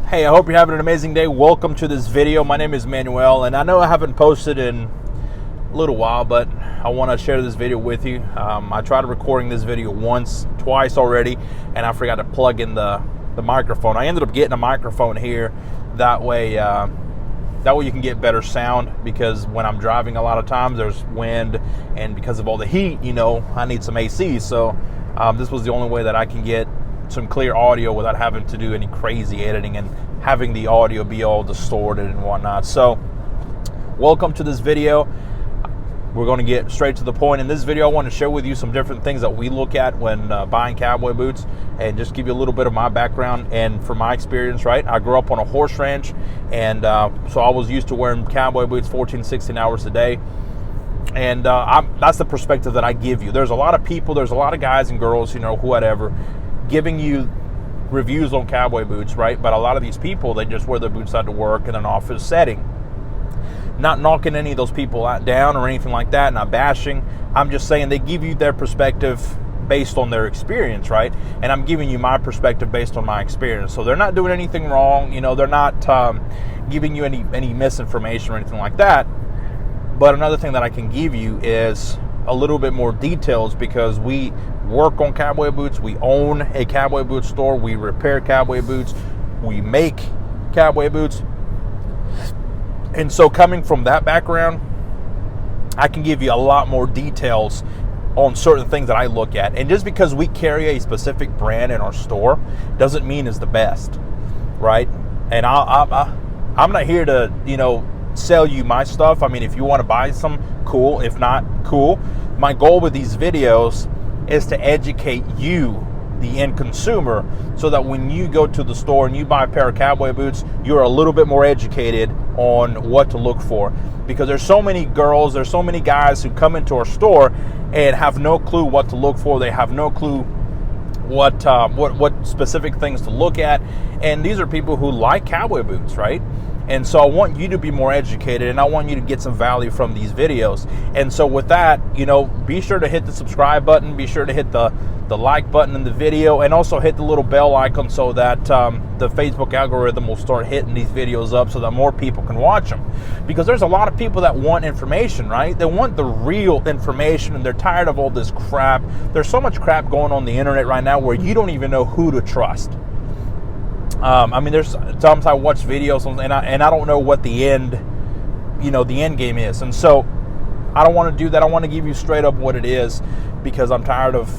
Hey, I hope you're having an amazing day. Welcome to this video. My name is Manuel, and I know I haven't posted in a little while, but I want to share this video with you. I tried recording this video twice already, and I forgot to plug in the microphone. I ended up getting a microphone here. That way you can get better sound, because when I'm driving a lot of times there's wind, and because of all the heat, I need some AC. So this was the only way that I can get some clear audio without having to do any crazy editing and having the audio be all distorted and whatnot. So welcome to this video. We're going to get straight to the point. In this video, I want to share with you some different things that we look at when buying cowboy boots, and just give you a little bit of my background and from my experience, right? I grew up on a horse ranch, and so I was used to wearing cowboy boots 14, 16 hours a day. And that's the perspective that I give you. There's a lot of people, there's a lot of guys and girls, whatever, giving you reviews on cowboy boots, right? But a lot of these people, they just wear their boots out to work in an office setting. Not knocking any of those people down or anything like that, not bashing. I'm just saying they give you their perspective based on their experience, right? And I'm giving you my perspective based on my experience. So they're not doing anything wrong, they're not giving you any misinformation or anything like that. But another thing that I can give you is a little bit more details, because we work on cowboy boots. We own a cowboy boot store. We repair cowboy boots. We make cowboy boots. And so coming from that background, I can give you a lot more details on certain things that I look at. And just because we carry a specific brand in our store doesn't mean it's the best, right? And I'm not here to, sell you my stuff. I mean, if you want to buy some, cool. If not, cool. My goal with these videos is to educate you, the end consumer, so that when you go to the store and you buy a pair of cowboy boots, you're a little bit more educated on what to look for. Because there's so many girls, there's so many guys who come into our store and have no clue what to look for. They have no clue what specific things to look at. And these are people who like cowboy boots, right? And so I want you to be more educated, and I want you to get some value from these videos. And so with that, be sure to hit the subscribe button, be sure to hit the like button in the video, and also hit the little bell icon so that the Facebook algorithm will start hitting these videos up so that more people can watch them. Because there's a lot of people that want information, right? They want the real information, and they're tired of all this crap. There's so much crap going on the internet right now where you don't even know who to trust. There's times I watch videos and I don't know what the end game is. And so I don't want to do that. I want to give you straight up what it is, because I'm tired of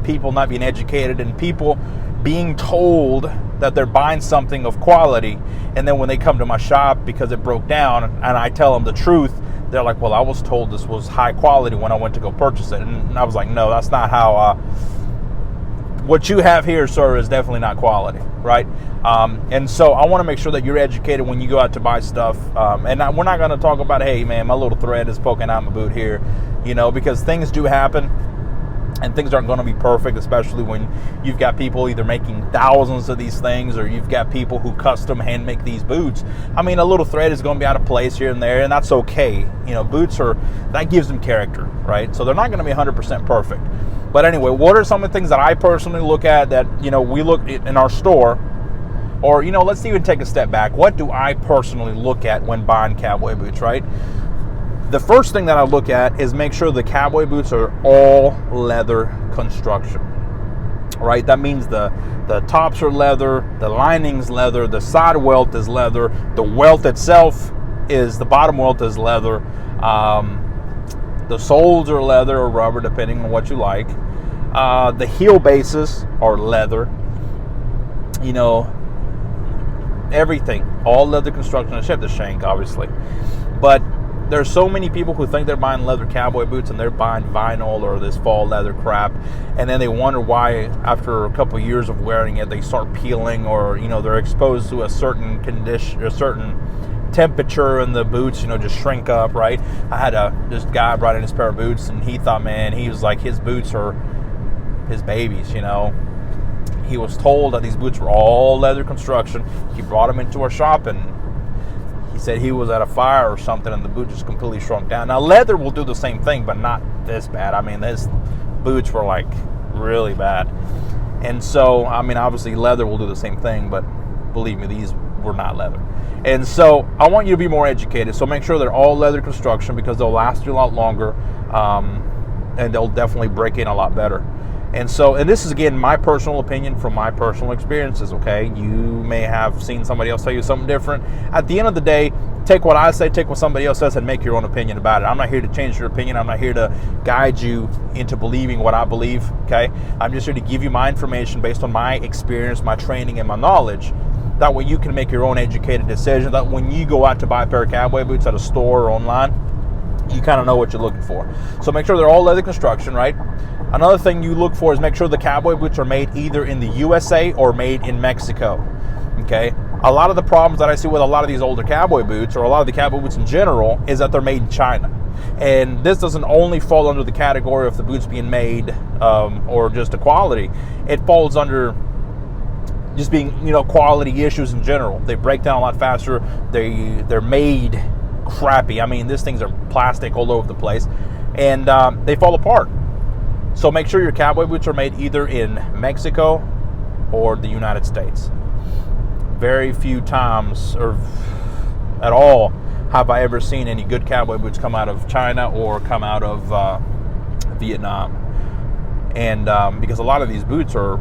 people not being educated and people being told that they're buying something of quality, and then when they come to my shop because it broke down and I tell them the truth, they're like, well, I was told this was high quality when I went to go purchase it. And I was like, no, that's not how what you have here, sir, is definitely not quality, right? And so I want to make sure that you're educated when you go out to buy stuff. And we're not going to talk about, hey, man, my little thread is poking out my boot here, because things do happen, and things aren't going to be perfect, especially when you've got people either making thousands of these things, or you've got people who custom hand make these boots. A little thread is going to be out of place here and there, and that's okay. Boots that gives them character, right? So they're not going to be 100% perfect. But anyway, what are some of the things that I personally look at that, we look in our store? Or, let's even take a step back. What do I personally look at when buying cowboy boots, right? The first thing that I look at is make sure the cowboy boots are all leather construction, right? That means the tops are leather, the lining's leather, the side welt is leather, the welt itself the bottom welt is leather, the soles are leather or rubber, depending on what you like. The heel bases are leather. Everything, all leather construction, except the shank, obviously. But there's so many people who think they're buying leather cowboy boots and they're buying vinyl or this fall leather crap, and then they wonder why after a couple of years of wearing it they start peeling, or they're exposed to a certain condition, a certain temperature, and the boots just shrink up, right? I had this guy brought in his pair of boots, and he thought, man, he was like, his boots are his babies. He was told that these boots were all leather construction. He brought them into our shop, and he said he was at a fire or something, and the boot just completely shrunk down. Now, leather will do the same thing, but not this bad. His boots were like really bad. And so, obviously leather will do the same thing, but believe me, these were not leather. And so I want you to be more educated. So make sure they're all leather construction, because they'll last you a lot longer, and they'll definitely break in a lot better. And so, and this is, again, my personal opinion from my personal experiences, okay? You may have seen somebody else tell you something different. At the end of the day, take what I say, take what somebody else says, and make your own opinion about it. I'm not here to change your opinion. I'm not here to guide you into believing what I believe, okay? I'm just here to give you my information based on my experience, my training, and my knowledge. That way you can make your own educated decision. That when you go out to buy a pair of cowboy boots at a store or online, you kind of know what you're looking for. So make sure they're all leather construction, right? Another thing you look for is make sure the cowboy boots are made either in the USA or made in Mexico, okay? A lot of the problems that I see with a lot of these older cowboy boots, or a lot of the cowboy boots in general, is that they're made in China. And this doesn't only fall under the category of the boots being made or just the quality. It falls under just being, quality issues in general. They break down a lot faster. They're made crappy. I mean, these things are plastic all over the place, and they fall apart. So make sure your cowboy boots are made either in Mexico or the United States. Very few times, or at all, have I ever seen any good cowboy boots come out of China or come out of Vietnam. And because a lot of these boots are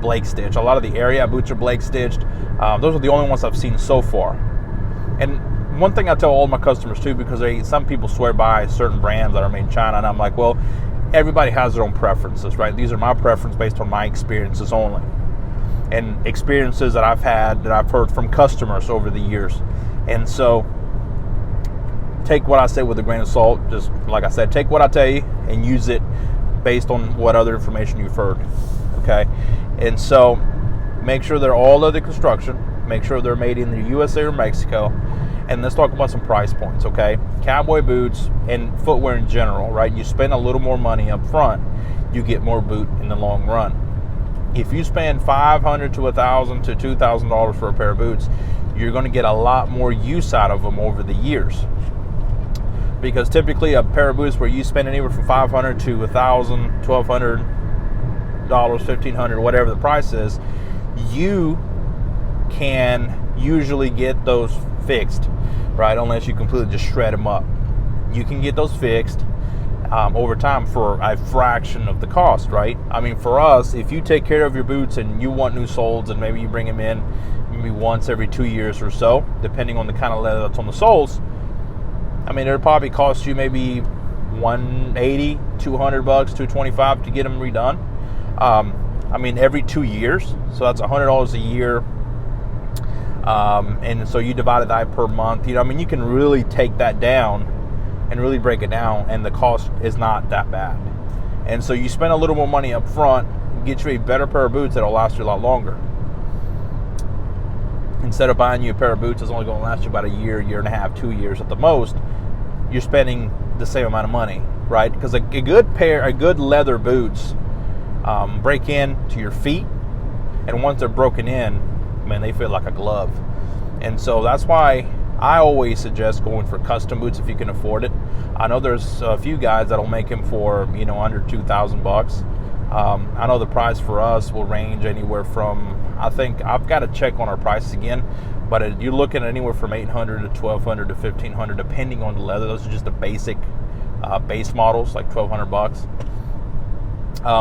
Blake stitched. A lot of the area boots are Blake stitched. Those are the only ones I've seen so far. And one thing I tell all my customers too, because some people swear by certain brands that are made in China, and I'm like, well, everybody has their own preferences, right? These are my preferences based on my experiences only, and experiences that I've had, that I've heard from customers over the years. And so take what I say with a grain of salt. Just like I said, take what I tell you and use it based on what other information you've heard, okay? And so make sure they're all leather construction. Make sure they're made in the USA or Mexico. And let's talk about some price points, okay? Cowboy boots and footwear in general, right? You spend a little more money up front, you get more boot in the long run. If you spend $500 to $1,000 to $2,000 for a pair of boots, you're going to get a lot more use out of them over the years. Because typically a pair of boots where you spend anywhere from $500 to $1,000, $1,200, $1,500, whatever the price is, you can usually get those fixed, right? Unless you completely just shred them up. You can get those fixed over time for a fraction of the cost, right? I mean, for us, if you take care of your boots and you want new soles, and maybe you bring them in maybe once every 2 years or so, depending on the kind of leather that's on the soles, I mean, it'll probably cost you maybe $180, $200, $225 to get them redone. I mean, every 2 years, so that's $100 a year. And so you divide that per month. I mean, you can really take that down and really break it down, and the cost is not that bad. And so you spend a little more money up front, get you a better pair of boots that'll last you a lot longer. Instead of buying you a pair of boots that's only going to last you about a year, year and a half, 2 years at the most, you're spending the same amount of money, right? Because a good leather boots break in to your feet, and once they're broken in, man, they feel like a glove. And so that's why I always suggest going for custom boots if you can afford it. I know there's a few guys that'll make them for under $2,000. I know the price for us will range anywhere from, I think I've got to check on our prices again, but you're looking at anywhere from $800 to $1,200 to $1,500 depending on the leather. Those are just the basic base models, like $1,200.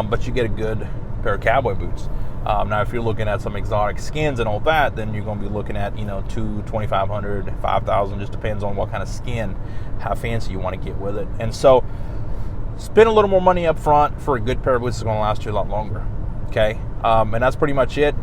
But you get a good pair of cowboy boots. Now, if you're looking at some exotic skins and all that, then you're going to be looking at, $2,500, $5,000, just depends on what kind of skin, how fancy you want to get with it. And so, spend a little more money up front for a good pair of boots that's going to last you a lot longer, okay? And that's pretty much it.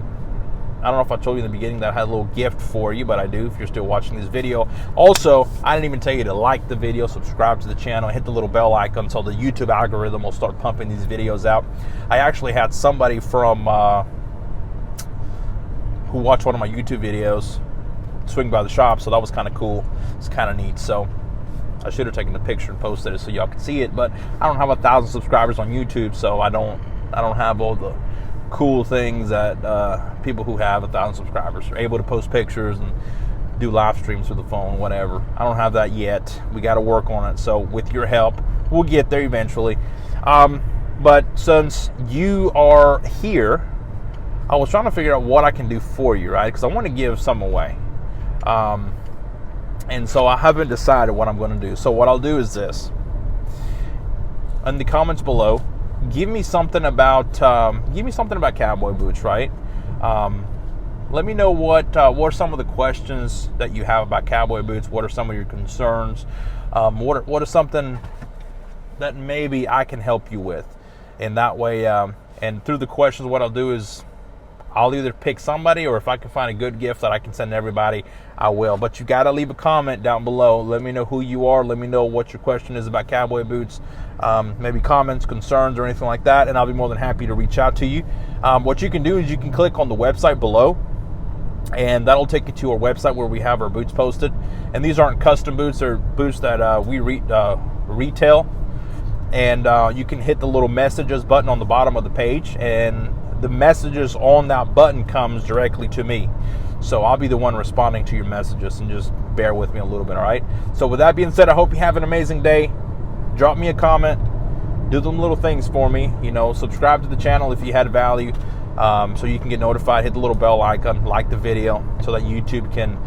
I don't know if I told you in the beginning that I had a little gift for you, but I do if you're still watching this video. Also, I didn't even tell you to like the video, subscribe to the channel, hit the little bell icon so the YouTube algorithm will start pumping these videos out. I actually had somebody from who watched one of my YouTube videos swing by the shop, so that was kind of cool. It's kind of neat. So I should have taken a picture and posted it so y'all can see it, but I don't have 1,000 subscribers on YouTube, so I don't have all the cool things that people who have 1,000 subscribers are able to post pictures and do live streams through the phone, whatever. I don't have that yet. We got to work on it. So with your help, we'll get there eventually. But since you are here, I was trying to figure out what I can do for you, right? Because I want to give some away. And so I haven't decided what I'm going to do. So what I'll do is this. In the comments below, give me something about cowboy boots, right? Let me know what are some of the questions that you have about cowboy boots. What are some of your concerns? What are something that maybe I can help you with? And that way, and through the questions, what I'll do is I'll either pick somebody, or if I can find a good gift that I can send everybody, I will. But you got to leave a comment down below. Let me know who you are. Let me know what your question is about cowboy boots. Maybe comments, concerns, or anything like that, and I'll be more than happy to reach out to you. What you can do is you can click on the website below, and that'll take you to our website where we have our boots posted. And these aren't custom boots; they're boots that we retail. And you can hit the little messages button on the bottom of the page, and the messages on that button comes directly to me. So I'll be the one responding to your messages, and just bear with me a little bit, all right? So with that being said, I hope you have an amazing day. Drop me a comment. Do them little things for me. Subscribe to the channel if you had value, so you can get notified. Hit the little bell icon, like the video, so that YouTube can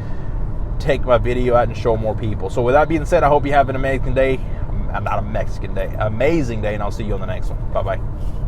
take my video out and show more people. So with that being said, I hope you have an amazing day. Not a Mexican day, amazing day, and I'll see you on the next one. Bye-bye.